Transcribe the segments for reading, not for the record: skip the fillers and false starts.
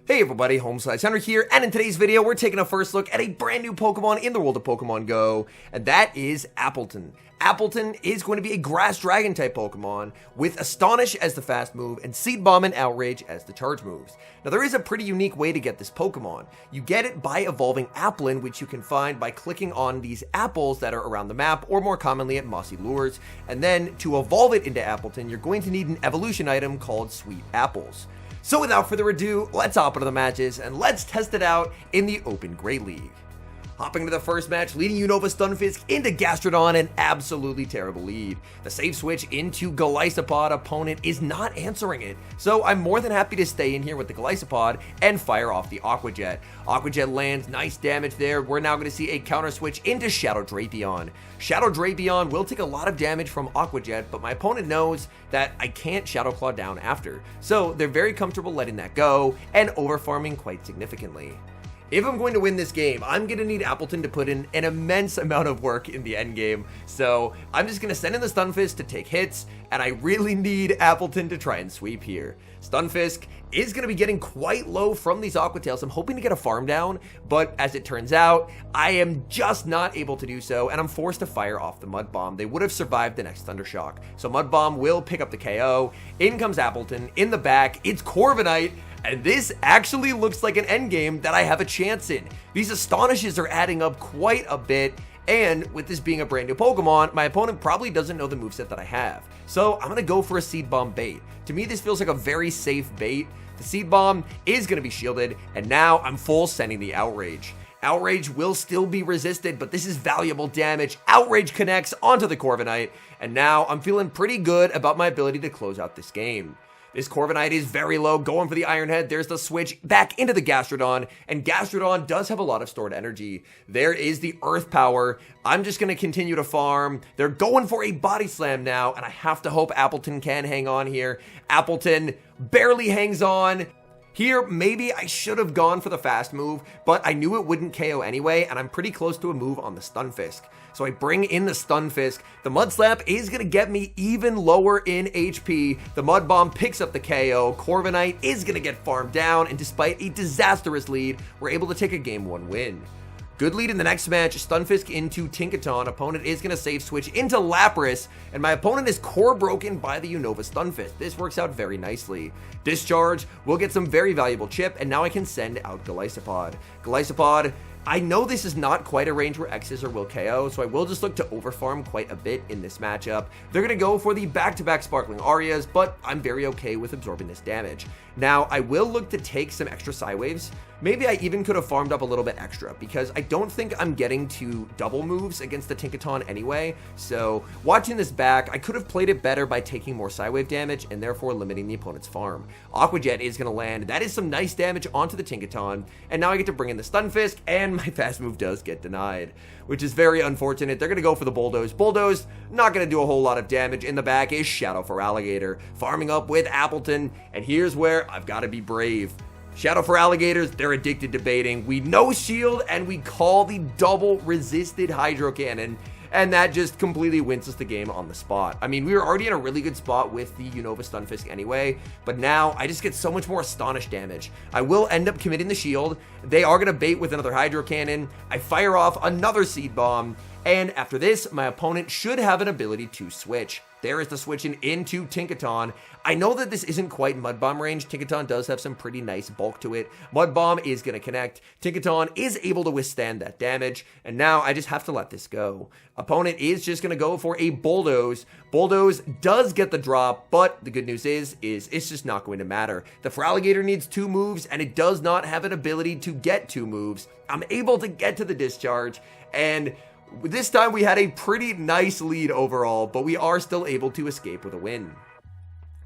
Hey everybody, Homeslice Hunter here, and in today's video, we're taking a first look at a brand new Pokemon in the world of Pokemon Go, and that is Appletun. Appletun is going to be a Grass Dragon type Pokemon with Astonish as the fast move and Seed Bomb and Outrage as the charge moves. Now there is a pretty unique way to get this Pokemon. You get it by evolving Applin, which you can find by clicking on these apples that are around the map, or more commonly at Mossy Lures, and then to evolve it into Appletun, you're going to need an evolution item called Sweet Apples. So without further ado, let's hop into the matches and let's test it out in the Open Great League. Hopping into the first match, leading Unova Stunfisk into Gastrodon, an absolutely terrible lead. The safe switch into Golisopod, opponent is not answering it, so I'm more than happy to stay in here with the Golisopod and fire off the Aqua Jet. Aqua Jet lands, nice damage there. We're now going to see a counter switch into Shadow Drapion. Shadow Drapion will take a lot of damage from Aqua Jet, but my opponent knows that I can't Shadow Claw down after, so they're very comfortable letting that go and overfarming quite significantly. If I'm going to win this game, I'm going to need Appletun to put in an immense amount of work in the end game. So I'm just going to send in the Stunfisk to take hits, and I really need Appletun to try and sweep here. Stunfisk is going to be getting quite low from these Aqua Tails. I'm hoping to get a farm down, but as it turns out, I am just not able to do so, and I'm forced to fire off the Mud Bomb. They would have survived the next Thundershock. So Mud Bomb will pick up the KO. In comes Appletun. In the back, it's Corviknight. And this actually looks like an endgame that I have a chance in. These Astonishes are adding up quite a bit, and with this being a brand new Pokemon, my opponent probably doesn't know the moveset that I have. So I'm going to go for a Seed Bomb bait. To me, this feels like a very safe bait. The Seed Bomb is going to be shielded, and now I'm full sending the Outrage. Outrage will still be resisted, but this is valuable damage. Outrage connects onto the Corviknight, and now I'm feeling pretty good about my ability to close out this game. This Corviknight is very low, going for the Iron Head. There's the switch back into the Gastrodon, and Gastrodon does have a lot of stored energy. There is the Earth Power. I'm just going to continue to farm. They're going for a Body Slam now, and I have to hope Appletun can hang on here. Appletun barely hangs on. Here, maybe I should have gone for the fast move, but I knew it wouldn't KO anyway, and I'm pretty close to a move on the Stunfisk. So I bring in the Stunfisk. The Mud Slap is going to get me even lower in HP. The Mud Bomb picks up the KO. Corviknight is going to get farmed down, and despite a disastrous lead, we're able to take a Game 1 win. Good lead in the next match, Stunfisk into Tinkaton. Opponent is going to safe switch into Lapras, and my opponent is core broken by the Unova Stunfisk. This works out very nicely. Discharge will get some very valuable chip, and now I can send out Golisopod. Golisopod, I know this is not quite a range where X's or will KO, so I will just look to overfarm quite a bit in this matchup. They're going to go for the back-to-back Sparkling Arias, but I'm very okay with absorbing this damage. Now, I will look to take some extra Psywaves. Maybe I even could have farmed up a little bit extra, because I don't think I'm getting to double moves against the Tinkaton anyway, so watching this back, I could have played it better by taking more Psywave damage and therefore limiting the opponent's farm. Aqua Jet is going to land. That is some nice damage onto the Tinkaton, and now I get to bring in the Stunfisk, and my fast move does get denied, which is very unfortunate. They're going to go for the Bulldoze. Bulldoze, not going to do a whole lot of damage. In the back is Shadow for Alligator, farming up with Appletun, and here's where I've got to be brave. Shadow for Alligators, they're addicted to baiting. We no shield, and we call the double resisted Hydro Cannon, and that just completely wins us the game on the spot. I mean, we were already in a really good spot with the Unova Stunfisk anyway, but now I just get so much more Astonish damage. I will end up committing the shield. They are going to bait with another Hydro Cannon. I fire off another Seed Bomb, and after this, my opponent should have an ability to switch. There is the switching into Tinkaton. I know that this isn't quite Mud Bomb range. Tinkaton does have some pretty nice bulk to it. Mud Bomb is going to connect. Tinkaton is able to withstand that damage, and now I just have to let this go. Opponent is just going to go for a Bulldoze. Bulldoze does get the drop, but the good news is it's just not going to matter. The Feraligatr needs 2 moves, and it does not have an ability to get 2 moves. I'm able to get to the discharge, and this time we had a pretty nice lead overall, but we are still able to escape with a win.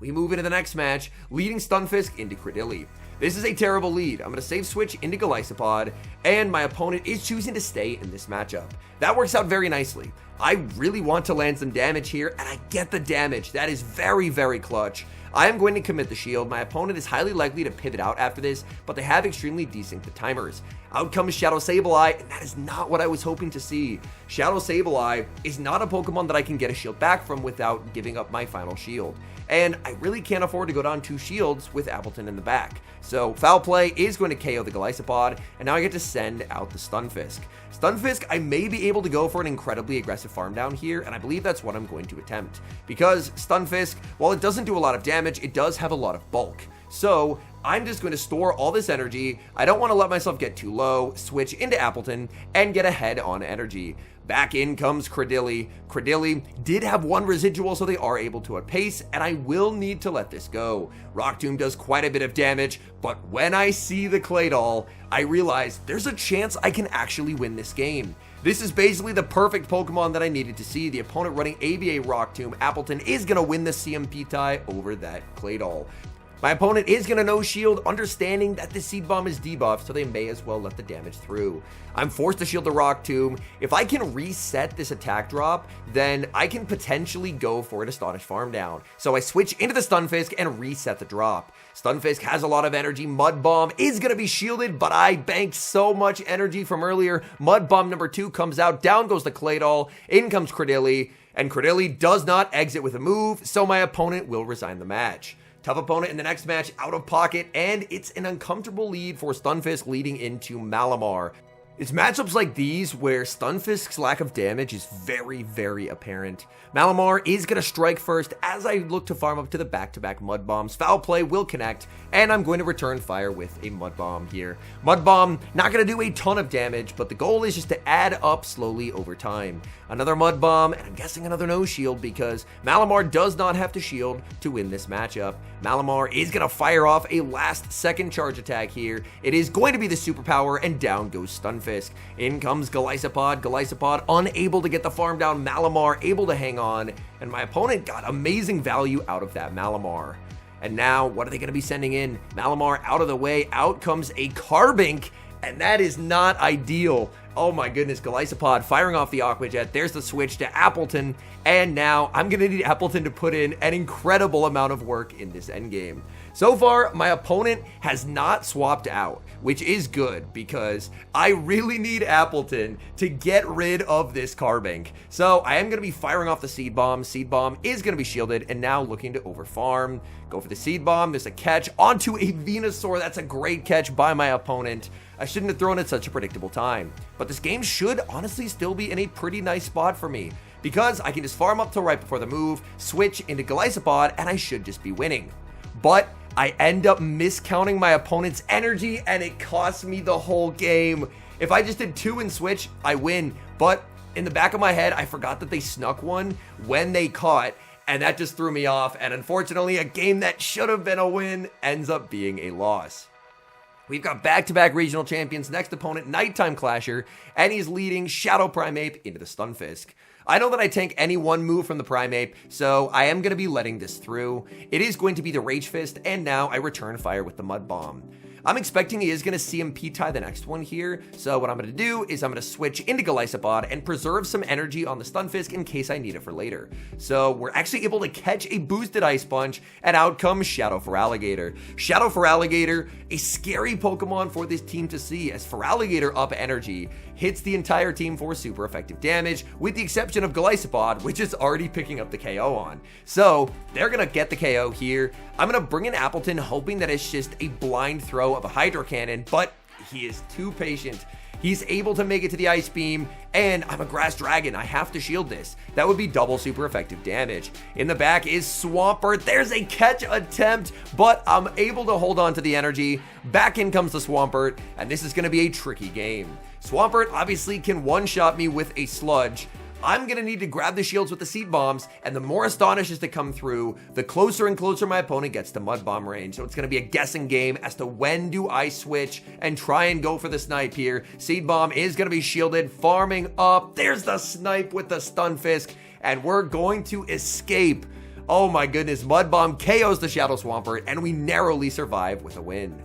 We move into the next match, leading Stunfisk into Credilli. This is a terrible lead. I'm going to save switch into Golisopod, and my opponent is choosing to stay in this matchup. That works out very nicely. I really want to land some damage here, and I get the damage. That is very, very clutch. I am going to commit the shield. My opponent is highly likely to pivot out after this, but they have extremely desynced timers. Out comes Shadow Sableye, and that is not what I was hoping to see. Shadow Sableye is not a Pokemon that I can get a shield back from without giving up my final shield. And I really can't afford to go down 2 shields with Appletun in the back. So Foul Play is going to KO the Golisopod, and now I get to send out the Stunfisk. Stunfisk, I may be able to go for an incredibly aggressive farm down here, and I believe that's what I'm going to attempt. Because Stunfisk, while it doesn't do a lot of damage, it does have a lot of bulk. So I'm just going to store all this energy. I don't want to let myself get too low, switch into Appletun, and get ahead on energy. Back in comes Cradily. Cradily did have 1 residual, so they are able to outpace, and I will need to let this go. Rock Tomb does quite a bit of damage, but when I see the Claydol, I realize there's a chance I can actually win this game. This is basically the perfect Pokemon that I needed to see. The opponent running ABA Rock Tomb, Appletun, is going to win the CMP tie over that Claydol. My opponent is going to no shield, understanding that the Seed Bomb is debuffed, so they may as well let the damage through. I'm forced to shield the Rock Tomb. If I can reset this attack drop, then I can potentially go for an Astonish Farm Down. So I switch into the Stunfisk and reset the drop. Stunfisk has a lot of energy. Mud Bomb is going to be shielded, but I banked so much energy from earlier. Mud Bomb number 2 comes out. Down goes the Claydol. In comes Cradily, and Cradily does not exit with a move, so my opponent will resign the match. Tough opponent in the next match, out of pocket, and it's an uncomfortable lead for Stunfisk leading into Malamar. It's matchups like these where Stunfisk's lack of damage is very, very apparent. Malamar is going to strike first as I look to farm up to the back-to-back Mud Bombs. Foul Play will connect, and I'm going to return fire with a Mud Bomb here. Mud Bomb, not going to do a ton of damage, but the goal is just to add up slowly over time. Another Mud Bomb, and I'm guessing another no shield because Malamar does not have to shield to win this matchup. Malamar is going to fire off a last-second charge attack here. It is going to be the superpower, and down goes Stunfisk. In comes Golisopod. Golisopod unable to get the farm down. Malamar able to hang on, and my opponent got amazing value out of that Malamar. And now, what are they going to be sending in? Malamar out of the way. Out comes a Carbink, and that is not ideal. Oh my goodness, Golisopod firing off the Aqua Jet. There's the switch to Appletun, and now I'm going to need Appletun to put in an incredible amount of work in this endgame. So far, my opponent has not swapped out, which is good because I really need Appletun to get rid of this Carbink. So I am going to be firing off the Seed Bomb. Seed Bomb is going to be shielded and now looking to overfarm. Go for the Seed Bomb. There's a catch onto a Venusaur. That's a great catch by my opponent. I shouldn't have thrown at such a predictable time. But this game should honestly still be in a pretty nice spot for me because I can just farm up till right before the move, switch into Golisopod, and I should just be winning. But I end up miscounting my opponent's energy, and it costs me the whole game. If I just did 2 and switch, I win. But in the back of my head, I forgot that they snuck one when they caught, and that just threw me off. And unfortunately, a game that should have been a win ends up being a loss. We've got back-to-back regional champions. Next opponent, Nighttime Clasher, and he's leading Shadow Primeape into the Stunfisk. I know that I tank any one move from the Primeape, so I am going to be letting this through. It is going to be the Rage Fist, and now I return fire with the Mud Bomb. I'm expecting he is going to CMP tie the next one here, so what I'm going to do is I'm going to switch into Golisopod and preserve some energy on the Stunfisk in case I need it for later. So we're actually able to catch a boosted Ice Punch, and out comes Shadow Feraligatr. Shadow Feraligatr, a scary Pokemon for this team to see, as Feraligatr up energy hits the entire team for super effective damage, with the exception of Golisopod, which is already picking up the KO on. So they're going to get the KO here. I'm going to bring in Appletun, hoping that it's just a blind throw of a Hydro Cannon, but he is too patient. He's able to make it to the Ice Beam, and I'm a Grass Dragon. I have to shield this. That would be double super effective damage. In the back is Swampert. There's a catch attempt, but I'm able to hold on to the energy. Back in comes the Swampert, and this is going to be a tricky game. Swampert obviously can one-shot me with a Sludge. I'm going to need to grab the shields with the Seed Bombs, and the more Astonishes that come through, the closer and closer my opponent gets to Mud Bomb range. So it's going to be a guessing game as to when do I switch and try and go for the snipe here. Seed Bomb is going to be shielded, farming up. There's the snipe with the Stunfisk, and we're going to escape. Oh my goodness, Mud Bomb KOs the Shadow Swampert, and we narrowly survive with a win.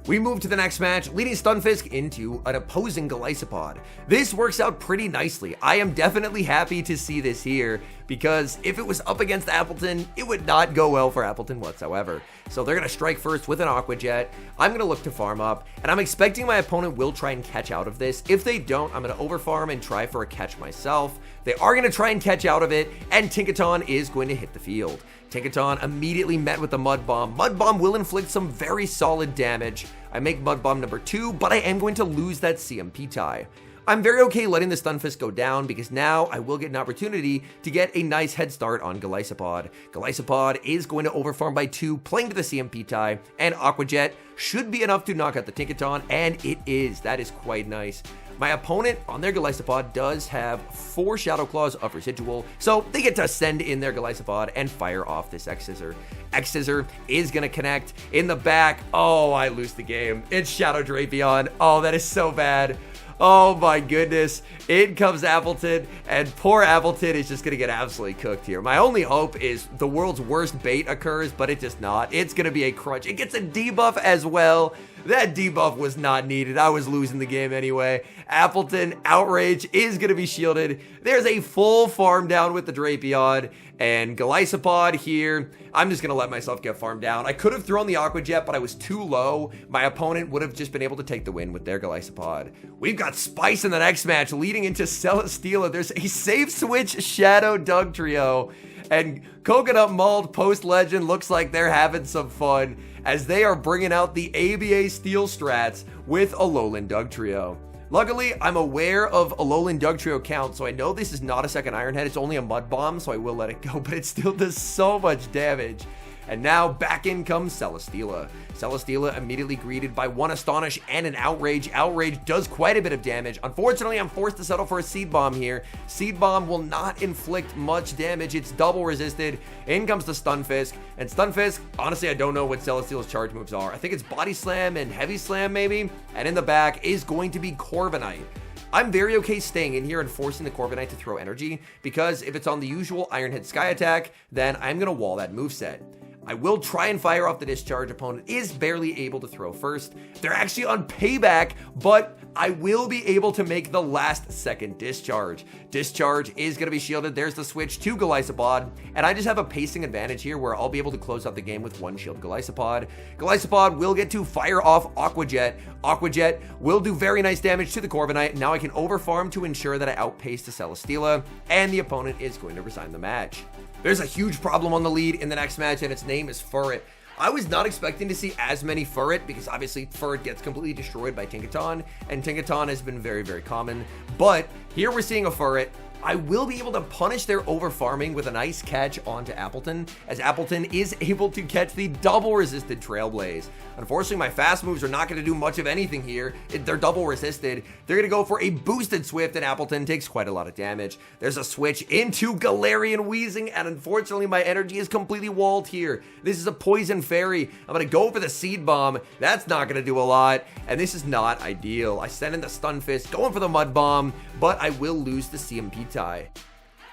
We move to the next match, leading Stunfisk into an opposing Golisopod. This works out pretty nicely. I am definitely happy to see this here, because if it was up against Appleton, it would not go well for Appleton whatsoever. So they're going to strike first with an Aqua Jet. I'm going to look to farm up, and I'm expecting my opponent will try and catch out of this. If they don't, I'm going to overfarm and try for a catch myself. They are going to try and catch out of it, and Tinkaton is going to hit the field. Tinkaton immediately met with the Mud Bomb. Mud Bomb will inflict some very solid damage. I make Mud Bomb number 2, but I am going to lose that CMP tie. I'm very okay letting the Stunfisk go down because now I will get an opportunity to get a nice head start on Golisopod. Golisopod is going to overfarm by 2, playing to the CMP tie, and Aqua Jet should be enough to knock out the Tinkaton, and it is. That is quite nice. My opponent on their Golisopod does have 4 Shadow Claws of residual, so they get to send in their Golisopod and fire off this X-Scissor. X-Scissor is going to connect in the back. Oh, I lose the game. It's Shadow Drapion. Oh, that is so bad. Oh my goodness. In comes Appleton, and poor Appleton is just going to get absolutely cooked here. My only hope is the world's worst bait occurs, but it does not. It's going to be a crunch. It gets a debuff as well. That debuff was not needed. I was losing the game anyway. Appleton, Outrage is going to be shielded. There's a full farm down with the Drapion, and Golisopod here. I'm just going to let myself get farmed down. I could have thrown the Aqua Jet, but I was too low. My opponent would have just been able to take the win with their Golisopod. We've got Spice in the next match, leading into Celesteela. There's a safe switch Shadow Dugtrio, and Coconut Malt post-legend looks like they're having some fun as they are bringing out the ABA Steel strats with Alolan Dugtrio. Luckily, I'm aware of Alolan Dugtrio count, so I know this is not a second Iron Head. It's only a Mud Bomb, so I will let it go, but it still does so much damage. And now back in comes Celesteela. Celesteela immediately greeted by one Astonish and an Outrage. Outrage does quite a bit of damage. Unfortunately, I'm forced to settle for a Seed Bomb here. Seed Bomb will not inflict much damage. It's double resisted. In comes the Stunfisk. And Stunfisk, honestly, I don't know what Celesteela's charge moves are. I think it's Body Slam and Heavy Slam maybe. And in the back is going to be Corviknight. I'm very okay staying in here and forcing the Corviknight to throw energy, because if it's on the usual Iron Head Sky Attack, then I'm going to wall that moveset. I will try and fire off the discharge. Opponent is barely able to throw first. They're actually on payback, but I will be able to make the last second discharge. Discharge is going to be shielded. There's the switch to Golisopod, and I just have a pacing advantage here where I'll be able to close out the game with one shield Golisopod. Golisopod will get to fire off Aqua Jet. Aqua Jet will do very nice damage to the Corviknight. Now I can overfarm to ensure that I outpace the Celesteela, and the opponent is going to resign the match. There's a huge problem on the lead in the next match, and its name is Furret. I was not expecting to see as many Furret, because obviously Furret gets completely destroyed by Tinkaton, and Tinkaton has been very, very common. But here we're seeing a Furret. I will be able to punish their over-farming with a nice catch onto Appleton, as Appleton is able to catch the double-resisted Trailblaze. Unfortunately, my fast moves are not going to do much of anything here. They're double-resisted. They're going to go for a boosted Swift, and Appleton takes quite a lot of damage. There's a switch into Galarian Weezing, and unfortunately, my energy is completely walled here. This is a Poison Fairy. I'm going to go for the Seed Bomb. That's not going to do a lot, and this is not ideal. I send in the Stunfisk, going for the Mud Bomb, but I will lose the CMP tie.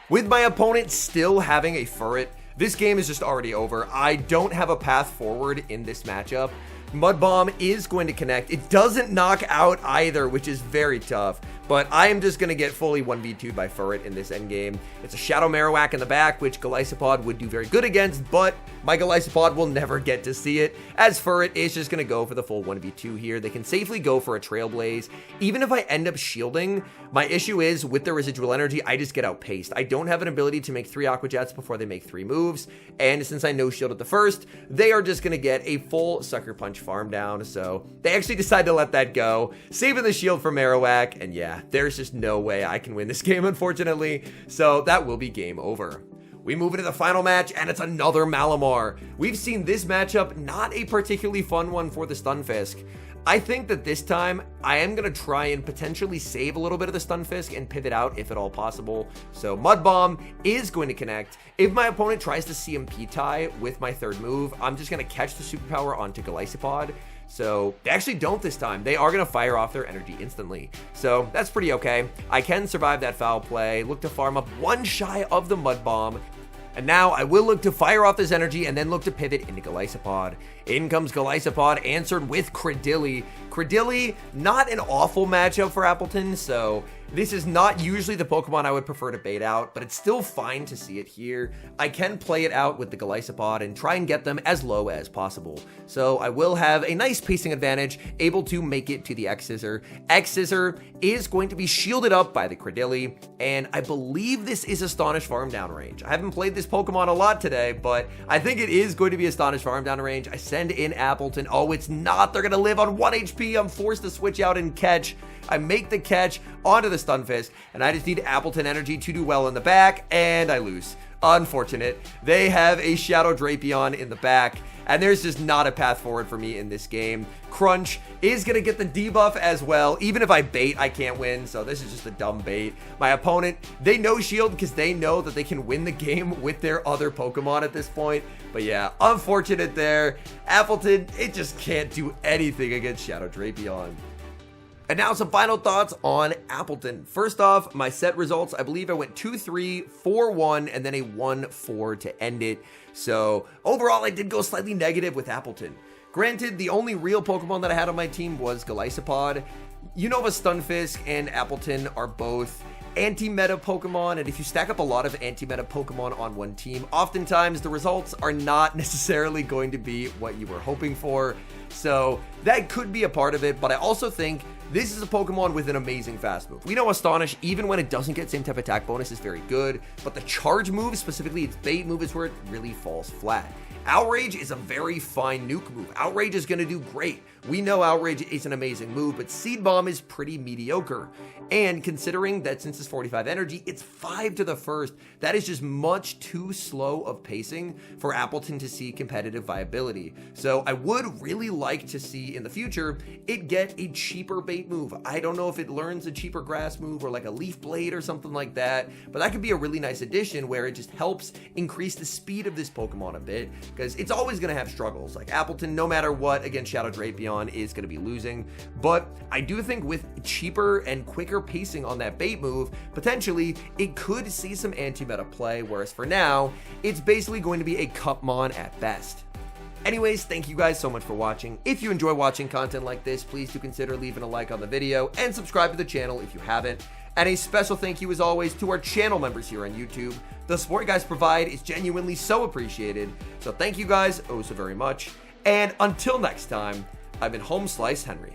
With my opponent still having a Furret, this game is just already over. I don't have a path forward in this matchup. Mud Bomb is going to connect. It doesn't knock out either, which is very tough. But I am just going to get fully 1v2'd by Furret in this endgame. It's a Shadow Marowak in the back, which Golisopod would do very good against, but my Golisopod will never get to see it, as Furret is just going to go for the full 1v2 here. They can safely go for a Trailblaze. Even if I end up shielding, my issue is with the residual energy, I just get outpaced. I don't have an ability to make 3 Aqua Jets before they make 3 moves, and since I no-shielded the first, they are just going to get a full Sucker Punch farm down, so they actually decide to let that go, saving the shield for Marowak, and yeah, there's just no way I can win this game, unfortunately, so that will be game over. We move into the final match, and it's another Malamar. We've seen this matchup, not a particularly fun one for the Stunfisk. I think that this time, I am going to try and potentially save a little bit of the Stunfisk and pivot out if at all possible. So Mud Bomb is going to connect. If my opponent tries to CMP tie with my third move, I'm just going to catch the superpower onto Golisopod. So they actually don't this time. They are going to fire off their energy instantly. So that's pretty okay. I can survive that foul play, look to farm up one shy of the Mud Bomb. And now I will look to fire off this energy and then look to pivot into Golisopod. In comes Golisopod, answered with Credilli. Credilli, not an awful matchup for Appletun, so this is not usually the Pokemon I would prefer to bait out, but it's still fine to see it here. I can play it out with the Golisopod and try and get them as low as possible. So I will have a nice pacing advantage, able to make it to the X-Scissor. X-Scissor is going to be shielded up by the Credilli, and I believe this is Astonish Farm Down range. I haven't played this Pokemon a lot today, but I think it is going to be Astonish Farm Down range. I send in Appletun. Oh, it's not. They're going to live on 1 HP. I'm forced to switch out and catch. I make the catch onto the Stunfisk, and I just need Appletun energy to do well in the back, and I lose. Unfortunate. They have a Shadow Drapion in the back, and there's just not a path forward for me in this game. Crunch is going to get the debuff as well. Even if I bait, I can't win, so this is just a dumb bait. My opponent, they no shield because they know that they can win the game with their other Pokemon at this point. But yeah, unfortunate there. Appletun, it just can't do anything against Shadow Drapion. And now some final thoughts on Appletun. First off, my set results, I believe I went 2-3, 4-1, and then a 1-4 to end it. So overall, I did go slightly negative with Appletun. Granted, the only real Pokemon that I had on my team was Golisopod. Unova Stunfisk and Appletun are both anti-meta Pokemon, and if you stack up a lot of anti-meta Pokemon on one team, oftentimes the results are not necessarily going to be what you were hoping for. So that could be a part of it, but I also think this is a Pokemon with an amazing fast move. We know Astonish, even when it doesn't get same type attack bonus, is very good, but the charge move, specifically its bait move, is where it really falls flat. Outrage is a very fine nuke move. Outrage is going to do great. We know Outrage is an amazing move, but Seed Bomb is pretty mediocre. And considering that since it's 45 energy, it's 5 to the first, that is just much too slow of pacing for Appletun to see competitive viability. So I would really like to see in the future it get a cheaper bait move. I don't know if it learns a cheaper grass move or like a Leaf Blade or something like that, but that could be a really nice addition where it just helps increase the speed of this Pokemon a bit, because it's always going to have struggles. Like Appletun, no matter what, against Shadow Drapion is going to be losing, but I do think with cheaper and quicker pacing on that bait move, potentially it could see some anti-meta play, whereas for now, it's basically going to be a Cupmon at best. Anyways, thank you guys so much for watching. If you enjoy watching content like this, please do consider leaving a like on the video and subscribe to the channel if you haven't. And a special thank you as always to our channel members here on YouTube. The support you guys provide is genuinely so appreciated. So thank you guys oh so very much. And until next time, I've been Home Slice Henry.